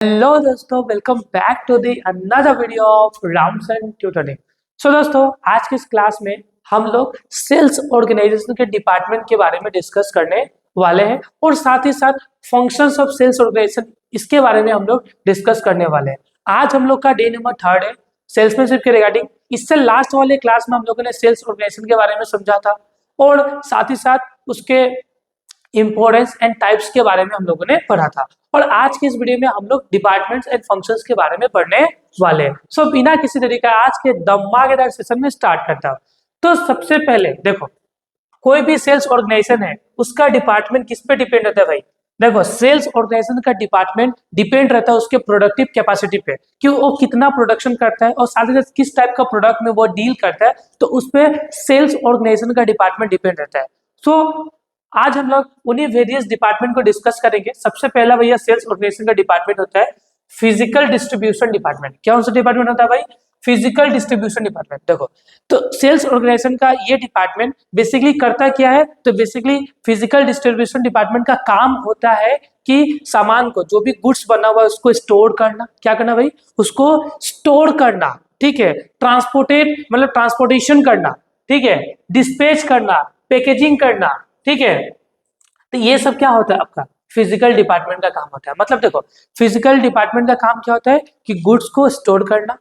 Hello दोस्तों, welcome back to the another video of rounds and tutoring. So दोस्तों, आज की इस क्लास में हम लोग सेल्स ऑर्गेनाइजेशन के डिपार्टमेंट के बारे में डिस्कस करने वाले हैं और साथ ही साथ फंक्शंस ऑफ सेल्स ऑर्गेनाइजेशन इसके बारे में हम लोग डिस्कस करने वाले हैं। आज हम लोग का डे नंबर 3 है सेल्समैनशिप के रिगार्डिंग। इससे लास्ट वाले क्लास में हम लोगों ने सेल्स ऑर्गेनाइजेशन के बारे में समझा था और साथ ही साथ उसके इंपॉर्टेंस एंड टाइप्स के बारे में हम लोगों ने पढ़ा था। और आज के इस वीडियो में हम लोग डिपार्टमेंट्स एंड फंक्शंस के बारे में पढ़ने वाले हैं। सो बिना किसी तरीके आज के धमाकेदार सेशन में स्टार्ट करता हूं। तो सबसे पहले देखो, कोई भी सेल्स ऑर्गेनाइजेशन है उसका डिपार्टमेंट किस पे डिपेंड रहता है भाई। देखो, सेल्स ऑर्गेनाइजेशन का डिपार्टमेंट डिपेंड रहता है उसके प्रोडक्टिव कैपेसिटी पे कि वो कितना प्रोडक्शन करता है और साथ ही साथ किस टाइप का प्रोडक्ट में वो डील करता है, तो उस पर सेल्स ऑर्गेनाइजेशन का डिपार्टमेंट डिपेंड रहता है। सो आज हम लोग उन्हीं वेरियस डिपार्टमेंट को डिस्कस करेंगे। सबसे पहला भैया सेल्स ऑर्गेनाइजेशन का डिपार्टमेंट होता है फिजिकल डिस्ट्रीब्यूशन डिपार्टमेंट। क्या सा डिपार्टमेंट होता है भाई? Physical distribution department. देखो, तो सेल्स ऑर्गेनाइजेशन का ये डिपार्टमेंट बेसिकली करता क्या है, तो बेसिकली फिजिकल डिस्ट्रीब्यूशन डिपार्टमेंट का काम होता है कि सामान को, जो भी गुड्स बना हुआ है उसको स्टोर करना। क्या करना भाई? उसको स्टोर करना, ठीक है। ट्रांसपोर्टेट मतलब ट्रांसपोर्टेशन करना, ठीक है। डिस्पैच करना, पैकेजिंग करना, ठीक है। तो ये सब क्या होता है आपका फिजिकल डिपार्टमेंट का काम होता है। मतलब देखो, फिजिकल डिपार्टमेंट का काम क्या होता है कि गुड्स को स्टोर करना।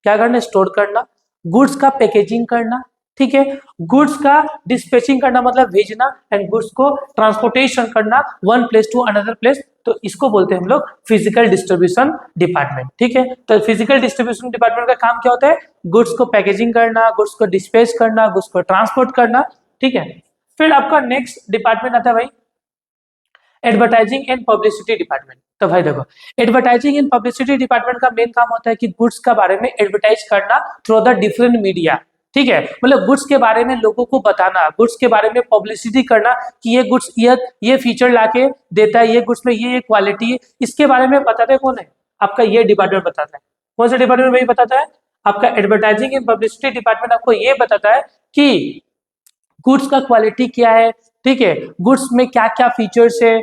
क्या करना? स्टोर करना। गुड्स का पैकेजिंग करना, ठीक है। गुड्स का डिस्पैचिंग करना मतलब भेजना, एंड गुड्स को ट्रांसपोर्टेशन करना one place to another place. तो इसको बोलते हैं हम लोग फिजिकल डिस्ट्रीब्यूशन डिपार्टमेंट, ठीक है। तो फिजिकल डिस्ट्रीब्यूशन डिपार्टमेंट का काम क्या होता है? गुड्स को पैकेजिंग करना, गुड्स को डिस्पैच करना, गुड्स को ट्रांसपोर्ट करना, ठीक है। फिर आपका नेक्स्ट डिपार्टमेंट आता है भाई एडवर्टाइजिंग एंड पब्लिसिटी डिपार्टमेंट। तो भाई देखो, एडवर्टाइजिंग एंड पब्लिसिटी डिपार्टमेंट का मेन काम होता है कि गुड्स के बारे में एडवर्टाइज करना थ्रू द डिफरेंट मीडिया, ठीक है। मतलब गुड्स के बारे में लोगों को बताना, गुड्स के बारे में पब्लिसिटी करना कि ये गुड्स ये फीचर लाके देता है, ये गुड्स में ये क्वालिटी है। इसके बारे में बताता है कौन है? आपका ये डिपार्टमेंट बताता है। कौन सा डिपार्टमेंट भाई बताता है? आपका एडवर्टाइजिंग एंड पब्लिसिटी डिपार्टमेंट आपको ये बताता है कि गुड्स का क्वालिटी क्या है, ठीक है। गुड्स में क्या क्या फीचर्स है,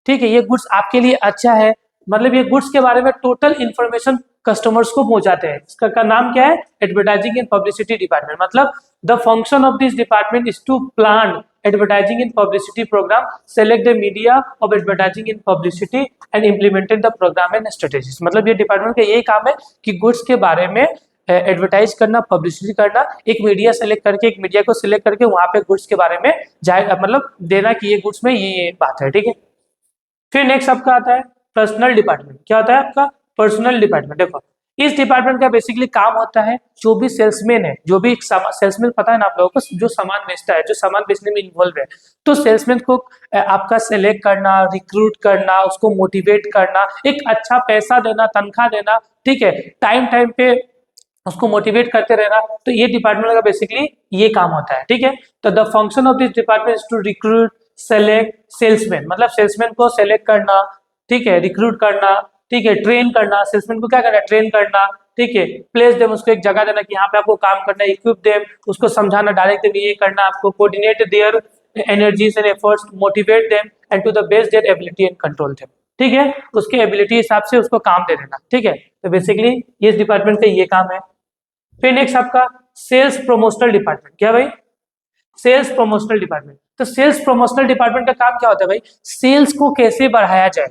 ठीक है। ये गुड्स आपके लिए अच्छा है, मतलब ये गुड्स के बारे में टोटल इंफॉर्मेशन कस्टमर्स को पहुंचाते हैं। इसका का नाम क्या है? Advertising and publicity department. मतलब the function of this department is to plan advertising and publicity programme, select the media of advertising and publicity and implemented the programme and strategies. मतलब ये डिपार्टमेंट का यही काम है कि गुड्स के बारे में एडवर्टाइज करना, पब्लिसिटी करना, एक मीडिया सेलेक्ट करके, एक मीडिया को सिलेक्ट करके वहां पे गुड्स के बारे में जाए, मतलब देना कि ये गुड्स में ये बात है, ठीक है। फिर नेक्स्ट आपका आता है पर्सनल डिपार्टमेंट। क्या होता है आपका? Personal department. देखो, इस डिपार्टमेंट का बेसिकली काम होता है जो भी सेल्समैन है, जो भी सेल्समैन, पता है ना आप लोगों को, जो सामान बेचता है, जो सामान बेचने में इन्वॉल्व है, तो सेल्समैन को आपका सेलेक्ट करना, रिक्रूट करना, उसको मोटिवेट करना, एक अच्छा पैसा देना, तनख्वाह देना, ठीक है। टाइम टाइम पे उसको मोटिवेट करते रहना। तो ये डिपार्टमेंट का बेसिकली ये काम होता है, ठीक है। तो the function of this department is to recruit, select salesman. मतलब सेल्समैन को सेलेक्ट करना, ठीक है, रिक्रूट करना, ठीक है, ट्रेन करना। सेल्समैन को क्या करना है? ट्रेन करना, ठीक है। प्लेस देम, उसको एक जगह देना कि यहाँ पे आपको काम करना है। इक्विप देम, उसको समझाना, डायरेक्ट देम ये करना आपको। Coordinate their energies and efforts, motivate them and to the best their ability and control them, ठीक है। उसके एबिलिटी हिसाब से उसको काम दे देना, ठीक है। तो बेसिकली इस डिपार्टमेंट का ये काम है। फिर नेक्स्ट आपका सेल्स प्रमोशनल डिपार्टमेंट। क्या भाई? Sales promotional department. तो सेल्स प्रमोशनल डिपार्टमेंट का काम क्या होता है भाई? सेल्स को कैसे बढ़ाया जाए।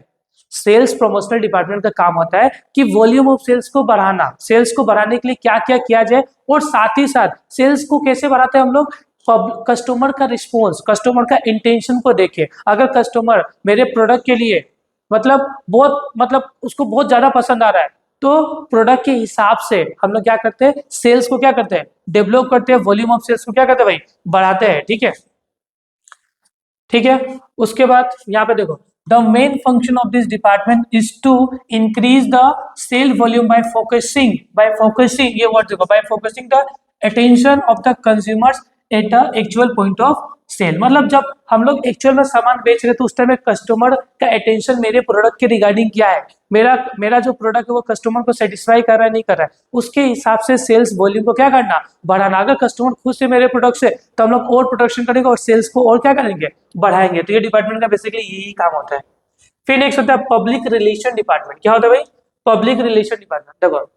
सेल्स प्रमोशनल डिपार्टमेंट का काम होता है कि वॉल्यूम ऑफ सेल्स को बढ़ाना, सेल्स को बढ़ाने के लिए क्या क्या किया जाए, और साथ ही साथ सेल्स को कैसे बढ़ाते हैं हम लोग? कस्टमर का रिस्पॉन्स, कस्टमर का इंटेंशन को देखे। अगर कस्टमर मेरे प्रोडक्ट के लिए मतलब उसको बहुत ज्यादा पसंद आ रहा है, तो प्रोडक्ट के हिसाब से हम लोग क्या करते हैं? सेल्स को क्या करते हैं? डेवलप करते हैं। वॉल्यूम ऑफ सेल्स को क्या करते हैं भाई? बढ़ाते हैं, ठीक है, ठीक है। उसके बाद यहाँ पे देखो, the main function of this department is to increase the sale volume by focusing ये वर्ड देखो, by focusing the attention of the consumers at the actual point of sale. मतलब जब हम लोग एक्चुअल में सामान बेच रहे, तो उस टाइम कस्टमर का अटेंशन मेरे प्रोडक्ट के रिगार्डिंग क्या है, मेरा जो प्रोडक्ट है वो कस्टमर को सेटिस्फाई कर रहा है नहीं कर रहा है, उसके हिसाब से सेल्स वॉल्यूम को क्या करना? बढ़ाना। अगर कस्टमर खुद से मेरे प्रोडक्ट से, तो हम लोग और प्रोडक्शन करेंगे और सेल्स को और क्या करेंगे? बढ़ाएंगे। तो ये डिपार्टमेंट का बेसिकली यही काम होता है। फिर नेक्स्ट होता है पब्लिक रिलेशन डिपार्टमेंट। क्या होता है भाई? Public relation department. देखो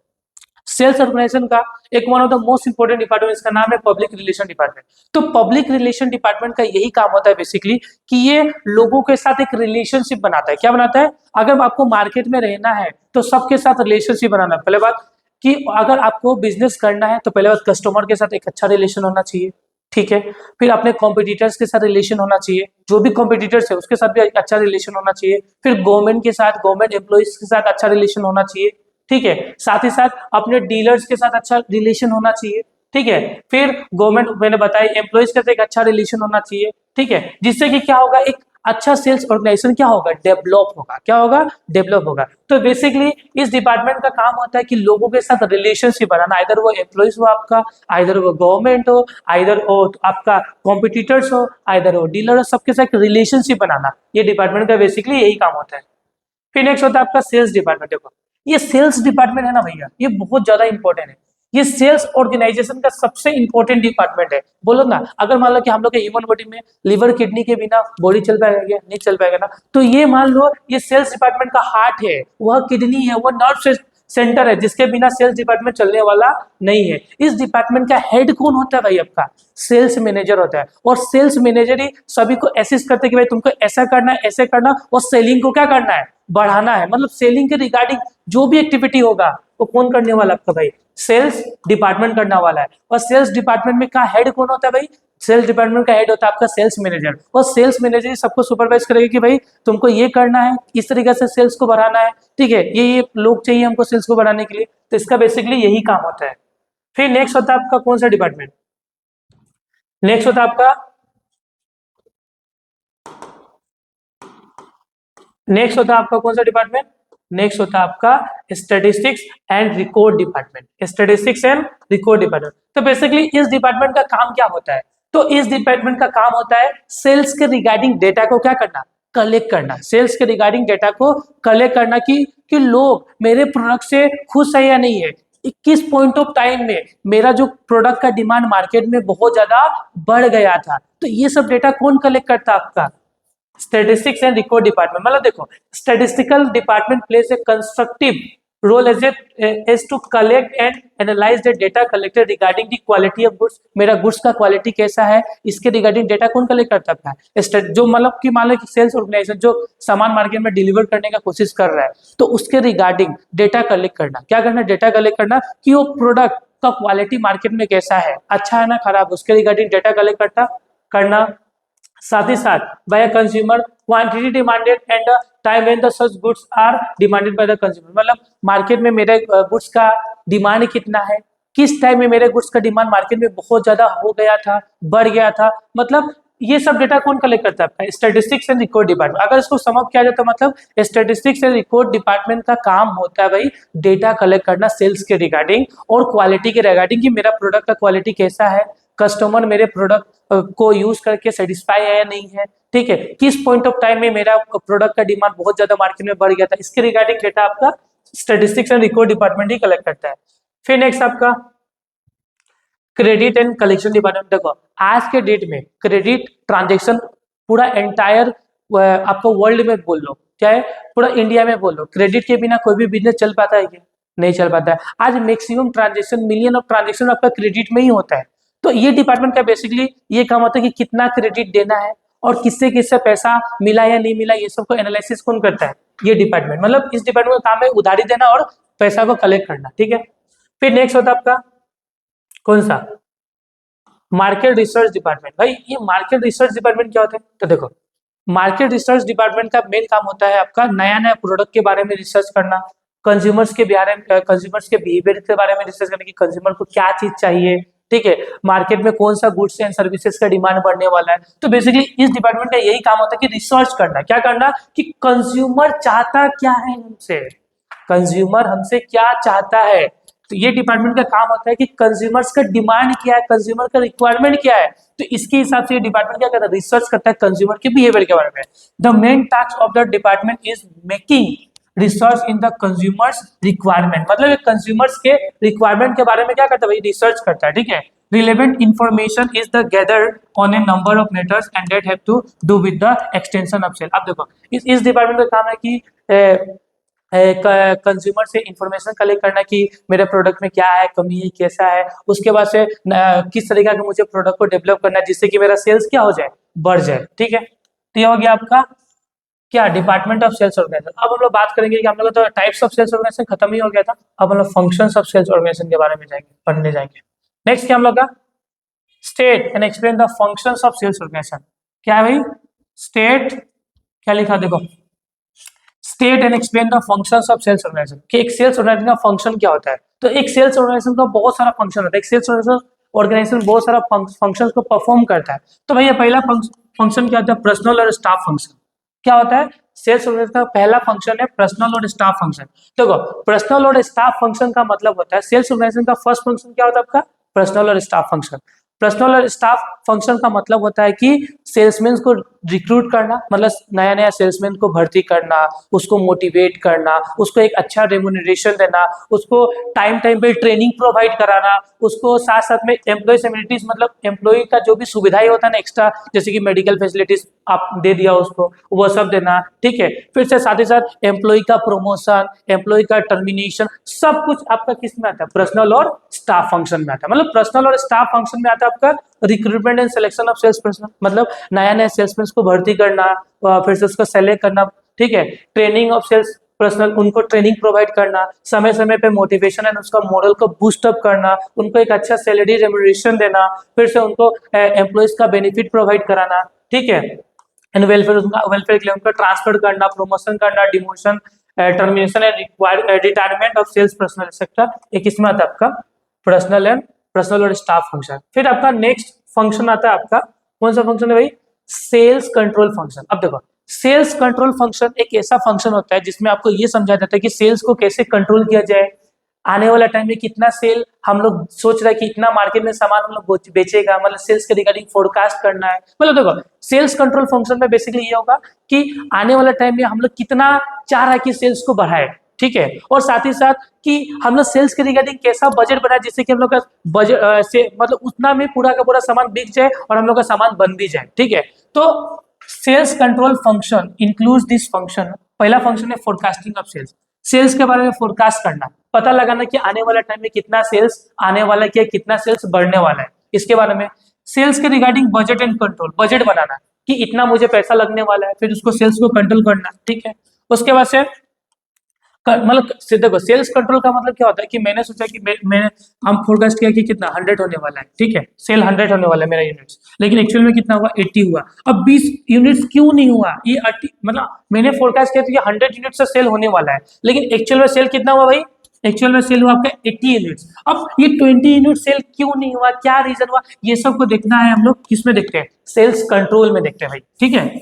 सेल्स ऑर्गेनाइजेशन का एक one of the most important department, इसका नाम है पब्लिक रिलेशन डिपार्टमेंट। तो पब्लिक रिलेशन डिपार्टमेंट का यही काम होता है बेसिकली कि ये लोगों के साथ एक रिलेशनशिप बनाता है। क्या बनाता है? अगर आपको मार्केट में रहना है तो सबके साथ रिलेशनशिप बनाना है। पहले बात कि अगर आपको बिजनेस करना है तो पहले बात कस्टमर के साथ एक अच्छा रिलेशन होना चाहिए, ठीक है। फिर अपने कॉम्पिटिटर्स के साथ रिलेशन होना चाहिए, जो भी कॉम्पिटिटर्स है उसके साथ भी अच्छा रिलेशन होना चाहिए। फिर गवर्नमेंट के साथ, गवर्नमेंट एम्प्लॉइज के साथ अच्छा रिलेशन होना चाहिए, ठीक है। साथ ही साथ अपने डीलर्स के साथ अच्छा रिलेशन होना चाहिए, ठीक है। फिर गवर्नमेंट, मैंने बताया, एम्प्लॉइज के साथ एक अच्छा रिलेशन होना चाहिए, ठीक है। जिससे कि क्या होगा, एक अच्छा सेल्स ऑर्गेनाइजेशन क्या होगा, डेवलप होगा। क्या होगा? डेवलप होगा। तो बेसिकली इस डिपार्टमेंट का काम होता है कि लोगों के साथ रिलेशनशिप बनाना, आइदर वो एम्प्लॉइज हो आपका, आइदर वो गवर्नमेंट हो, आइदर वो आपका कॉम्पिटिटर्स हो, आइदर वो डीलर हो, सबके साथ रिलेशनशिप बनाना, ये डिपार्टमेंट का बेसिकली यही काम होता है। फिर नेक्स्ट होता है आपका सेल्स डिपार्टमेंट। देखो ये सेल्स डिपार्टमेंट है ना भैया, ये बहुत ज्यादा इंपॉर्टेंट है। ये सेल्स ऑर्गेनाइजेशन का सबसे इंपॉर्टेंट डिपार्टमेंट है। बोलो ना, अगर मान लो कि हम लोग के ह्यूमन बॉडी में लिवर किडनी के बिना बॉडी चल पाएगा क्या? नहीं चल पाएगा ना। तो ये मान लो ये सेल्स डिपार्टमेंट का हार्ट है, वह किडनी है, वह नर्व सेंटर है, जिसके बिना सेल्स डिपार्टमेंट चलने वाला नहीं है। इस डिपार्टमेंट का हेड कौन होता है भाई? आपका सेल्स मैनेजर होता है। और सेल्स मैनेजर ही सभी को असिस्ट करते हैं कि भाई तुमको ऐसा करना है, ऐसे करना, और सेलिंग को क्या करना है, बढ़ाना है। मतलब सेलिंग के रिगार्डिंग जो भी एक्टिविटी होगा वो कौन करने वाला? आपका भाई सेल्स डिपार्टमेंट करने वाला है। और सेल्स डिपार्टमेंट में का हेड कौन होता है भाई? सेल्स डिपार्टमेंट का हेड होता है आपका सेल्स मैनेजर। और सेल्स मैनेजर सबको सुपरवाइज करेगा कि भाई तुमको ये करना है, इस तरीके से सेल्स को बढ़ाना है, ठीक है, ये लोग चाहिए हमको सेल्स को बढ़ाने के लिए। तो इसका बेसिकली यही काम होता है। फिर नेक्स्ट होता है आपका कौन सा डिपार्टमेंट? नेक्स्ट होता है आपका नेक्स्ट होता है आपका कौन सा डिपार्टमेंट? नेक्स्ट होता है आपका statistics and record department. Statistics and record department. तो बेसिकली इस डिपार्टमेंट का काम क्या होता है? तो इस डिपार्टमेंट का काम होता है सेल्स के रिगार्डिंग डेटा को क्या करना, कलेक्ट करना। सेल्स के रिगार्डिंग डेटा को कलेक्ट करना कि लोग मेरे प्रोडक्ट से खुश है या नहीं है, किस पॉइंट ऑफ टाइम में मेरा जो प्रोडक्ट का डिमांड मार्केट में बहुत ज्यादा बढ़ गया था। तो ये सब डेटा कौन कलेक्ट करता है? आपका स्टैटिस्टिक्स एंड रिकॉर्ड डिपार्टमेंट। मतलब देखो statistical department plays a constructive role as to collect and analyse the data collected regarding the quality of goods. मेरा गुड्स का क्वालिटी कैसा है, इसके रिगार्डिंग डेटा कौन कलेक्ट करता है? जो मतलब कि मान लो कि सेल्स ऑर्गेनाइजेशन जो सामान मार्केट में डिलीवर करने का कोशिश कर रहा है, तो उसके रिगार्डिंग डेटा कलेक्ट करना। क्या करना? डेटा कलेक्ट करना कि वो प्रोडक्ट का क्वालिटी मार्केट में कैसा है, अच्छा है ना खराब, उसके रिगार्डिंग डेटा कलेक्ट करना। साथ ही साथ by consumer quantity demanded and time when the such goods are demanded by the consumer. मतलब मार्केट में मेरे गुड्स का डिमांड कितना है, किस टाइम में मेरे गुड्स का डिमांड मार्केट में बहुत ज्यादा हो गया था, बढ़ गया था। मतलब ये सब डेटा कौन कलेक्ट करता है? Statistics and record department. अगर इसको समअप किया जाए तो मतलब स्टैटिस्टिक्स एंड रिकॉर्ड डिपार्टमेंट का काम होता है भाई डेटा कलेक्ट करना सेल्स के रिगार्डिंग और क्वालिटी के रिगार्डिंग कि मेरा प्रोडक्ट का क्वालिटी कैसा है, कस्टमर मेरे प्रोडक्ट को यूज करके सेटिस्फाई है या नहीं है, ठीक है, किस पॉइंट ऑफ टाइम में मेरा प्रोडक्ट का डिमांड बहुत ज्यादा मार्केट में बढ़ गया था, इसके रिगार्डिंग डेटा आपका statistics and record department he collect करता है। फिर नेक्स्ट आपका क्रेडिट एंड कलेक्शन डिपार्टमेंट। देखो आज के डेट में क्रेडिट ट्रांजेक्शन पूरा एंटायर आपको वर्ल्ड में बोल लो, क्या है, पूरा इंडिया में बोल लो, क्रेडिट के बिना कोई भी बिजनेस चल पाता है क्या? नहीं चल पाता है। आज maximum transaction, million of transaction आपका क्रेडिट में ही होता है। तो ये डिपार्टमेंट का बेसिकली ये काम होता है कि कितना क्रेडिट देना है और किससे किससे पैसा मिला या नहीं मिला, ये सब को एनालिसिस कौन करता है? ये डिपार्टमेंट। मतलब इस डिपार्टमेंट का काम है उधारी देना और पैसा को कलेक्ट करना, ठीक है। फिर नेक्स्ट होता है आपका कौन सा? Market research department. भाई ये मार्केट रिसर्च डिपार्टमेंट क्या होता है? तो देखो मार्केट रिसर्च डिपार्टमेंट का मेन काम होता है आपका नया नया प्रोडक्ट के बारे में रिसर्च करना, कंज्यूमर्स के बारे में, कंज्यूमर्स के बिहेवियर के बारे में रिसर्च करना कि कंज्यूमर को क्या चीज चाहिए, ठीक है, मार्केट में कौन सा गुड्स एंड सर्विसेज का डिमांड बढ़ने वाला है। तो बेसिकली इस डिपार्टमेंट का यही काम होता है कि रिसर्च करना, क्या करना कि कंज्यूमर चाहता क्या है हमसे, कंज्यूमर हमसे क्या चाहता है। तो ये डिपार्टमेंट का काम होता है कि कंज्यूमर्स का डिमांड क्या है, कंज्यूमर का रिक्वायरमेंट क्या है, तो इसके हिसाब से ये डिपार्टमेंट क्या करता है? रिसर्च करता है कंज्यूमर के बिहेवियर के बारे में। The main task of the department is making research in the consumers requirement. मतलब कंज्यूमर्स के रिक्वायरमेंट के बारे में क्या करता है भाई? रिसर्च करता है, ठीक है। Relevant information is the gathered on a number of matters and that have to do with the extension of sale. अब देखो इस डिपार्टमेंट का काम है कि कंज्यूमर से इंफॉर्मेशन कलेक्ट करना कि मेरे प्रोडक्ट में क्या है, कमी है, कैसा है। उसके बाद से किस तरीके का मुझे प्रोडक्ट को डेवलप करना है जिससे कि मेरा सेल्स क्या हो जाए, बढ़ जाए। ठीक है, तो ये हो गया आपका क्या, डिपार्टमेंट ऑफ सेल्स ऑर्गेनाइजेशन। अब हम लोग बात करेंगे कि हम लोग तो टाइप्स ऑफ सेल्स ऑर्गेनाइजेशन खत्म ही हो गया था, अब हम लोग फंक्शंस ऑफ सेल्स ऑर्गेनाइजेशन के बारे में जाएंगे, पढ़ने जाएंगे। नेक्स्ट क्या हम लोग का, state and explain the functions of sales organisation. क्या है भाई, स्टेट, क्या लिखा देखो, state and explain the functions of sales organisation, कि एक सेल्स ऑर्गेनाइजेशन का फंक्शन क्या होता है। तो एक सेल्स ऑर्गेनाइजेशन का बहुत सारा फंक्शन होता है, एक सेल्स ऑर्गेनाइजेशन बहुत सारा फंक्शंस को परफॉर्म करता है। तो भैया पहला फंक्शन क्या होता है, पर्सनल और स्टाफ फंक्शन। क्या होता है, सेल्स ऑर्गेनाइजेशन का पहला फंक्शन है पर्सनल और स्टाफ फंक्शन। देखो, पर्सनल और स्टाफ फंक्शन का मतलब होता है, सेल्स ऑर्गेनाइजेशन का फर्स्ट फंक्शन क्या होता है आपका, पर्सनल और स्टाफ फंक्शन। पर्सनल और स्टाफ फंक्शन का मतलब होता है कि सेल्समैन को रिक्रूट करना, मतलब नया नया सेल्समैन को भर्ती करना, उसको मोटिवेट करना, उसको एक अच्छा रेम्यूनरेशन देना, उसको टाइम टाइम पे ट्रेनिंग प्रोवाइड कराना, उसको साथ साथ में एम्प्लॉय एमिनिटीज, मतलब एम्प्लॉय का जो भी सुविधाएं होता है ना एक्स्ट्रा, जैसे कि मेडिकल फैसिलिटीज आप दे दिया उसको, वो सब देना। ठीक है, फिर से साथ ही साथ एम्प्लॉय का प्रमोशन, एम्प्लॉय का टर्मिनेशन, सब कुछ आपका किस में आता है, पर्सनल और स्टाफ फंक्शन में आता है। मतलब पर्सनल और स्टाफ फंक्शन में आता है आपका recruitment and selection of sales person, मतलब नया नया सेल्समैन को भर्ती करना, फिर से उसको सेलेक्ट करना। ठीक है, ट्रेनिंग ऑफ सेल्स पर्सनल, उनको ट्रेनिंग प्रोवाइड करना, समय समय पे मोटिवेशन एंड उसका मॉरल को बूस्ट अप करना, उनको एक अच्छा सैलरी रेम्यूनरेशन देना, फिर से उनको एम्प्लॉयज का बेनिफिट प्रोवाइड कराना। ठीक है, एंड वेलफेयर, उनका वेलफेयर के लिए उनका ट्रांसफर करना, प्रमोशन करना, demotion, termination and retirement of sales personnel etcetera. एक इसमें आता है आपका पर्सनल और स्टाफ फंक्शन। फिर आपका नेक्स्ट फंक्शन आता है आपका, कौन सा फंक्शन है भाई, सेल्स कंट्रोल फंक्शन। अब देखो, सेल्स कंट्रोल फंक्शन एक ऐसा फंक्शन होता है जिसमें आपको ये समझाया जाता है कि सेल्स को कैसे कंट्रोल किया जाए, आने वाला टाइम में कितना सेल हम लोग सोच रहे हैं कि इतना मार्केट में सामान हम लोग बेचेगा, मतलब सेल्स के रिगार्डिंग फोरकास्ट करना है। मतलब देखो, सेल्स कंट्रोल फंक्शन में बेसिकली ये होगा कि आने वाला टाइम में हम लोग कितना चाह रहा है कि सेल्स को बढ़ाए। ठीक है, और साथ ही साथ कि हम लोग सेल्स के रिगार्डिंग कैसा बजट बनाए जिससे कि हम लोग का बजट से मतलब उतना में पूरा का पूरा सामान बिक जाए और हम लोग का सामान बन भी जाए। ठीक है, तो sales control function includes this function. पहला फंक्शन है फोरकास्टिंग ऑफ सेल्स, सेल्स के बारे में फोरकास्ट करना, पता लगाना कि आने वाला टाइम में कितना सेल्स आने वाला है, कितना सेल्स बढ़ने वाला है, इसके बारे में। सेल्स के regarding budget and control, budget बनाना कि इतना मुझे पैसा लगने वाला है, फिर उसको सेल्स को कंट्रोल करना। ठीक है, उसके बाद से मतलब देखो, सेल्स कंट्रोल का मतलब क्या होता है कि मैंने सोचा कि मैंने हम फोरकास्ट किया कि कितना 100 होने वाला है। ठीक है, सेल 100 होने वाला है मेरा यूनिट्स, लेकिन एक्चुअल में कितना हुआ, 80 हुआ। अब 20 यूनिट्स क्यों नहीं हुआ, ये 80 मतलब मैंने फोरकास्ट किया था कि 100 यूनिट से सेल होने वाला है, लेकिन एक्चुअल में सेल कितना हुआ भाई, एक्चुअल में सेल हुआ आपका 80 यूनिट्स। अब ये 20 यूनिट सेल क्यों नहीं हुआ, क्या रीजन हुआ, ये सब को देखना है हम लोग किस में देखते हैं, सेल्स कंट्रोल में देखते हैं भाई। ठीक है,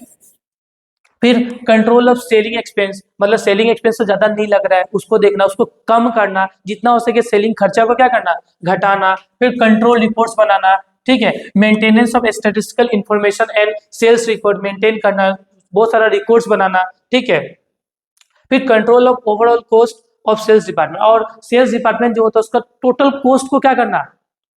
फिर कंट्रोल ऑफ सेलिंग एक्सपेंस, मतलब सेलिंग एक्सपेंस से ज्यादा नहीं लग रहा है उसको देखना, उसको कम करना, जितना हो सके सेलिंग खर्चा को क्या करना, घटाना। फिर कंट्रोल रिपोर्ट्स बनाना। ठीक है, maintenance of statistical information and sales record maintain करना, बहुत सारा रिकॉर्ड्स बनाना। ठीक है, फिर control of overall cost of sales department, और सेल्स डिपार्टमेंट जो होता है उसका टोटल कॉस्ट को क्या करना,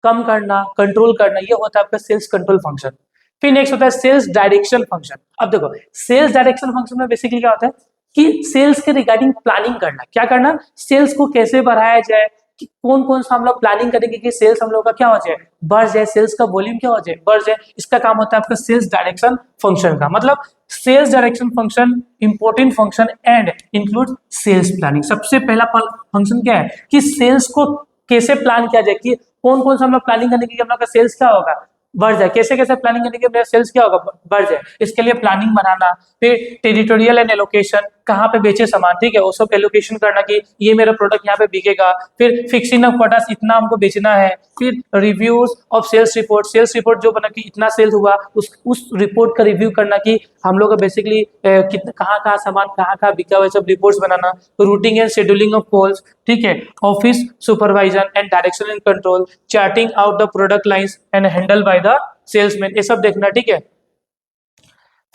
कम करना, कंट्रोल करना, ये होता है आपका सेल्स कंट्रोल फंक्शन। फिर नेक्स्ट होता है सेल्स डायरेक्शन फंक्शन। अब देखो, सेल्स डायरेक्शन फंक्शन में बेसिकली क्या होता है कि सेल्स के रिगार्डिंग प्लानिंग करना, क्या करना, सेल्स को कैसे बढ़ाया जाए, कि कौन कौन सा हम लोग प्लानिंग करेंगे कि सेल्स हम लोग का क्या हो जाए, बढ़ जाए, सेल्स का वॉल्यूम क्या हो जाए, बढ़ जाए। इसका काम होता है आपका सेल्स डायरेक्शन फंक्शन का। मतलब sales direction function important function and include sales planning. सबसे पहला फंक्शन क्या है कि सेल्स को कैसे प्लान किया जाए, कि कौन कौन सा हम लोग प्लानिंग करने की हम लोग का सेल्स क्या होगा, बढ़ जाए, कैसे कैसे प्लानिंग करने के मेरा सेल्स क्या होगा, बढ़ जाए, इसके लिए प्लानिंग बनाना। फिर टेरिटोरियल एंड एलोकेशन, कहाँ पे बेचे सामान, ठीक है, वो सब एलोकेशन करना कि ये मेरा प्रोडक्ट यहाँ पे बिकेगा। फिर फिक्सिंग ऑफ क्वार्टर्स, इतना हमको बेचना है। फिर reviews of sales report, sales report जो बना कि इतना सेल्स हुआ, उस रिपोर्ट का रिव्यू करना कि हम लोग का बेसिकली कितना कहाँ कहाँ सामान कहाँ कहाँ बिका हुआ, सब reports banana. Routing and scheduling of calls, ठीक है, office supervision and direction and control, charting out the product lines and handle by the salesman, ये सब देखना। ठीक है,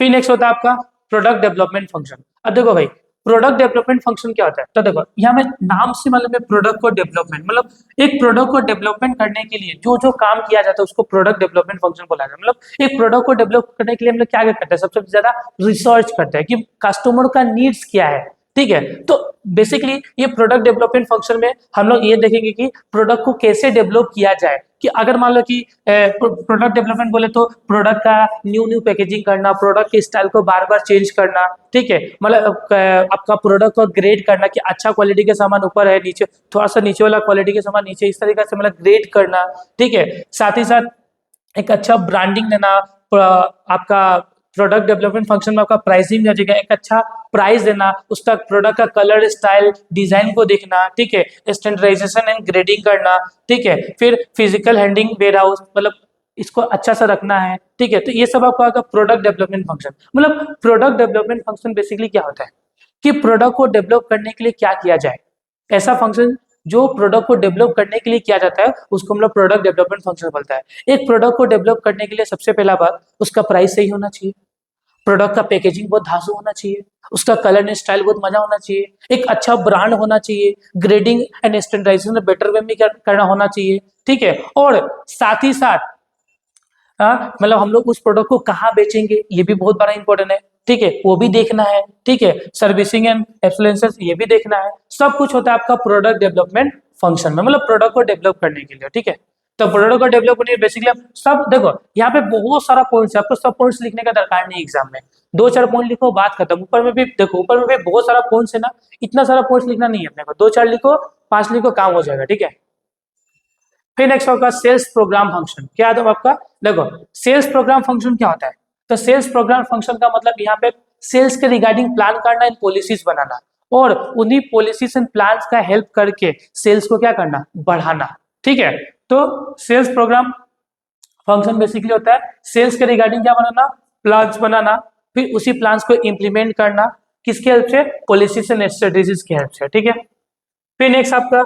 फिर नेक्स्ट होता है आपका प्रोडक्ट डेवलपमेंट फंक्शन। अब देखो भाई, प्रोडक्ट डेवलपमेंट फंक्शन क्या होता है, तो देखो यहाँ में नाम से मतलब है प्रोडक्ट को डेवलपमेंट, मतलब एक प्रोडक्ट को डेवलपमेंट करने के लिए जो जो काम किया जाता है उसको प्रोडक्ट डेवलपमेंट फंक्शन बोला जाता है। मतलब एक प्रोडक्ट को डेवलप करने के लिए हम लोग क्या क्या करते हैं, सबसे ज्यादा रिसर्च करते हैं कि कस्टमर का नीड्स क्या है, ठीक है। तो बेसिकली ये प्रोडक्ट डेवलपमेंट फंक्शन में हम लोग ये देखेंगे कि प्रोडक्ट को कैसे डेवलप किया जाए, कि अगर मान लो कि प्रोडक्ट डेवलपमेंट बोले तो प्रोडक्ट का न्यू पैकेजिंग करना, प्रोडक्ट के स्टाइल को बार बार चेंज करना, ठीक है, मतलब आपका प्रोडक्ट को ग्रेड करना कि अच्छा क्वालिटी के सामान ऊपर है, नीचे थोड़ा सा नीचे वाला क्वालिटी के सामान नीचे, इस तरीके से मतलब ग्रेड करना, ठीक है। साथ ही साथ एक अच्छा ब्रांडिंग देना, आपका प्रोडक्ट डेवलपमेंट फंक्शन में आपका प्राइसिंग का जगह एक अच्छा प्राइस देना, उसका प्रोडक्ट का कलर स्टाइल डिजाइन को देखना, ठीक है, स्टैंडर्डाइजेशन एंड ग्रेडिंग करना, ठीक है, फिर फिजिकल हैंडलिंग वेयर हाउस, मतलब इसको अच्छा सा रखना है, ठीक है। तो ये सब आपका आएगा प्रोडक्ट डेवलपमेंट फंक्शन। मतलब प्रोडक्ट डेवलपमेंट फंक्शन बेसिकली क्या होता है कि प्रोडक्ट को डेवलप करने के लिए क्या किया जाए, ऐसा फंक्शन जो प्रोडक्ट को डेवलप करने के लिए किया जाता है उसको हम लोग प्रोडक्ट डेवलपमेंट फंक्शन बोलता है। एक प्रोडक्ट को डेवलप करने के लिए सबसे पहला बात उसका प्राइस सही होना चाहिए, प्रोडक्ट का पैकेजिंग बहुत धांसू होना चाहिए, उसका कलर एंड स्टाइल बहुत मजा होना चाहिए, एक अच्छा ब्रांड होना चाहिए, grading and standardisation better way में करना होना चाहिए, ठीक है। और साथ ही साथ मतलब हम लोग उस प्रोडक्ट को कहाँ बेचेंगे ये भी बहुत बड़ा इंपॉर्टेंट है, ठीक है, वो भी देखना है, ठीक है। सर्विसिंग एंड एक्सीलेंस ये भी देखना है, सब कुछ होता है आपका प्रोडक्ट डेवलपमेंट फंक्शन में, मतलब प्रोडक्ट को डेवलप करने के लिए, ठीक है। तो प्रोडक्ट को डेवलप करने के लिए बेसिकली आप सब देखो, यहाँ पे बहुत सारा पॉइंट्स है, आपको सब पॉइंट्स लिखने का दरकार नहीं एग्जाम में, 2-4 पॉइंट लिखो बात खत्म। ऊपर में भी देखो, ऊपर में भी बहुत सारा पॉइंट्स है ना, इतना सारा पॉइंट्स लिखना नहीं है अपने को, 2-4 लिखो, 5 लिखो, काम हो जाएगा, ठीक है। फिर नेक्स्ट आपका सेल्स प्रोग्राम फंक्शन। क्या है आपका, देखो सेल्स प्रोग्राम फंक्शन क्या होता है, तो सेल्स प्रोग्राम फंक्शन का मतलब यहाँ पे सेल्स के रिगार्डिंग प्लान करना एंड पॉलिसीज बनाना, और उन्हीं पॉलिसीज एंड प्लान्स का हेल्प करके सेल्स को क्या करना, बढ़ाना, ठीक है। तो सेल्स प्रोग्राम फंक्शन बेसिकली होता है सेल्स के रिगार्डिंग क्या बनाना, प्लान्स बनाना, फिर उसी प्लान्स को इम्प्लीमेंट करना, किसके हेल्प से, पॉलिसीज एंड स्ट्रेटेजीज की हेल्प से, ठीक है। फिर नेक्स्ट आपका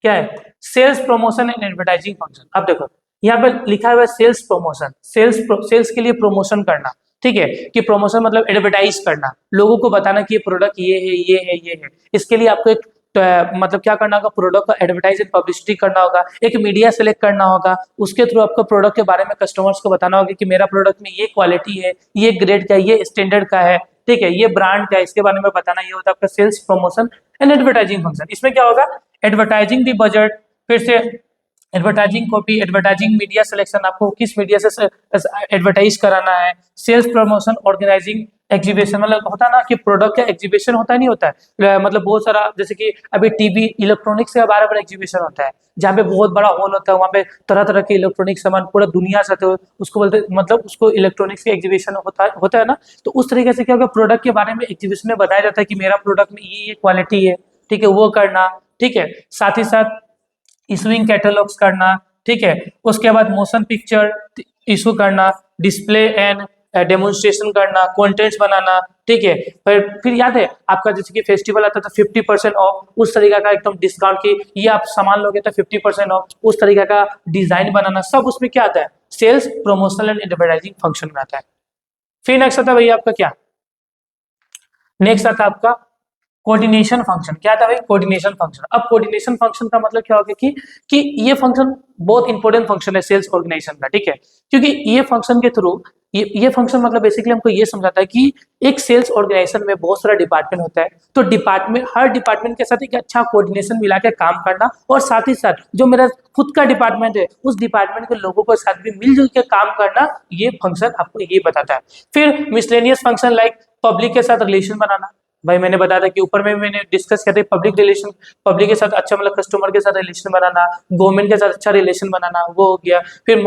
क्या है, sales promotion and advertising function. अब देखो यहाँ पे लिखा हुआ है सेल्स प्रमोशन, सेल्स के लिए प्रमोशन करना, ठीक है, कि प्रमोशन मतलब एडवर्टाइज करना, लोगों को बताना कि ये प्रोडक्ट ये है ये है ये है। इसके लिए आपको एक मतलब क्या करना होगा, प्रोडक्ट का एडवर्टाइज एंड पब्लिसिटी करना होगा, एक मीडिया सेलेक्ट करना होगा, उसके थ्रू आपको प्रोडक्ट के बारे में कस्टमर्स को बताना होगा कि मेरा प्रोडक्ट में ये क्वालिटी है, ये ग्रेड का है, ये स्टैंडर्ड का है, ठीक है, ये ब्रांड का है, इसके बारे में बताना। ये होता है आपका sales promotion and advertising function. इसमें क्या होगा, एडवर्टाइजिंग दी बजट, फिर से advertising copy, advertising media selection, आपको किस मीडिया से एडवर्टाइज कराना है, सेल्स प्रमोशन, ऑर्गेनाइजिंग एग्जीबिशन, मतलब होता है ना कि प्रोडक्ट का एग्जीबिशन होता है, नहीं होता है, मतलब बहुत सारा, जैसे कि अभी टीवी इलेक्ट्रॉनिक्स का बार बार एग्जीबिशन होता है, जहाँ पे बहुत बड़ा हॉल होता है, वहाँ पे तरह तरह के इलेक्ट्रॉनिक सामान पूरा दुनिया से, तो उसको बोलते, मतलब उसको इलेक्ट्रॉनिक्स के एग्जीबिशन होता है ना। तो उस तरीके से क्या होगा, प्रोडक्ट के बारे में एग्जीबिशन में बताया जाता है कि मेरा प्रोडक्ट में ये क्वालिटी है, ठीक है, वो करना, ठीक है। साथ ही साथ इशूइंग कैटलॉग्स करना, ठीक है, उसके बाद मोशन पिक्चर इशू करना, डिस्प्ले एंड डेमोन्स्ट्रेशन करना, कंटेंट्स बनाना, ठीक है। फिर याद है आपका जैसे कि फेस्टिवल आता था 50% ऑफ, उस तरीका का एकदम डिस्काउंट की ये आप सामान लोगे तो 50% ऑफ, उस तरीका का डिजाइन बनाना, सब उसमें क्या आता है, sales promotional and advertising function में आता है। फिर नेक्स्ट आता है भैया आपका क्या, नेक्स्ट आता है आपका कोऑर्डिनेशन फंक्शन। क्या था भाई, कोऑर्डिनेशन फंक्शन। अब कोऑर्डिनेशन फंक्शन का मतलब क्या होगा कि ये फंक्शन बहुत इंपॉर्टेंट फंक्शन है सेल्स ऑर्गेनाइजेशन का, ठीक है, क्योंकि ये फंक्शन के थ्रू ये फंक्शन मतलब बेसिकली हमको ये समझाता है कि एक सेल्स ऑर्गेनाइजेशन में बहुत सारा डिपार्टमेंट होता है, तो डिपार्टमेंट, हर डिपार्टमेंट के साथ एक अच्छा कोऑर्डिनेशन मिला के काम करना, और साथ ही साथ जो मेरा खुद का डिपार्टमेंट है उस डिपार्टमेंट के लोगों के साथ भी मिलजुल के काम करना, ये फंक्शन आपको ये बताता है। फिर मिसलेनियस फंक्शन लाइक पब्लिक के साथ रिलेशन बनाना, भाई मैंने बताया था कि ऊपर में मैंने डिस्कस किया था पब्लिक रिलेशन, पब्लिक के साथ अच्छा मतलब कस्टमर के साथ रिलेशन बनाना, गवर्नमेंट के साथ अच्छा रिलेशन बनाना, वो हो गया। फिर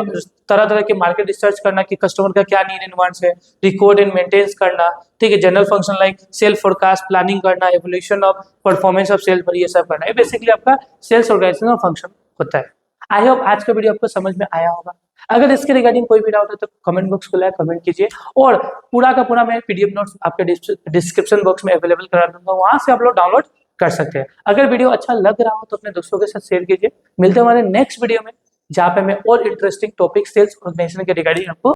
तरह तरह के मार्केट रिसर्च करना कि कस्टमर का क्या नीड एंड वांट्स है, रिकॉर्ड एंड मेंटेन्स करना, ठीक है। General function like sale forecast planning करना, evolution of performance of sales पर ये सब करना, ये बेसिकली आपका सेल्स ऑर्गेनाइजेशन का फंक्शन होता है। आई होप आज का वीडियो आपको समझ में आया होगा। अगर इसके रिगार्डिंग कोई भी डाउट है तो कमेंट बॉक्स खुला है, कमेंट कीजिए, और पूरा का पूरा मैं पीडीएफ नोट्स आपके डिस्क्रिप्शन बॉक्स में अवेलेबल करा दूंगा, वहां से आप लोग डाउनलोड कर सकते हैं। अगर वीडियो अच्छा लग रहा हो तो अपने दोस्तों के साथ शेयर कीजिए। मिलते हैं हमारे नेक्स्ट वीडियो में, जहाँ पे मैं और इंटरेस्टिंग टॉपिक सेल्स ऑर्गेनाइजेशन के रिगार्डिंग आपको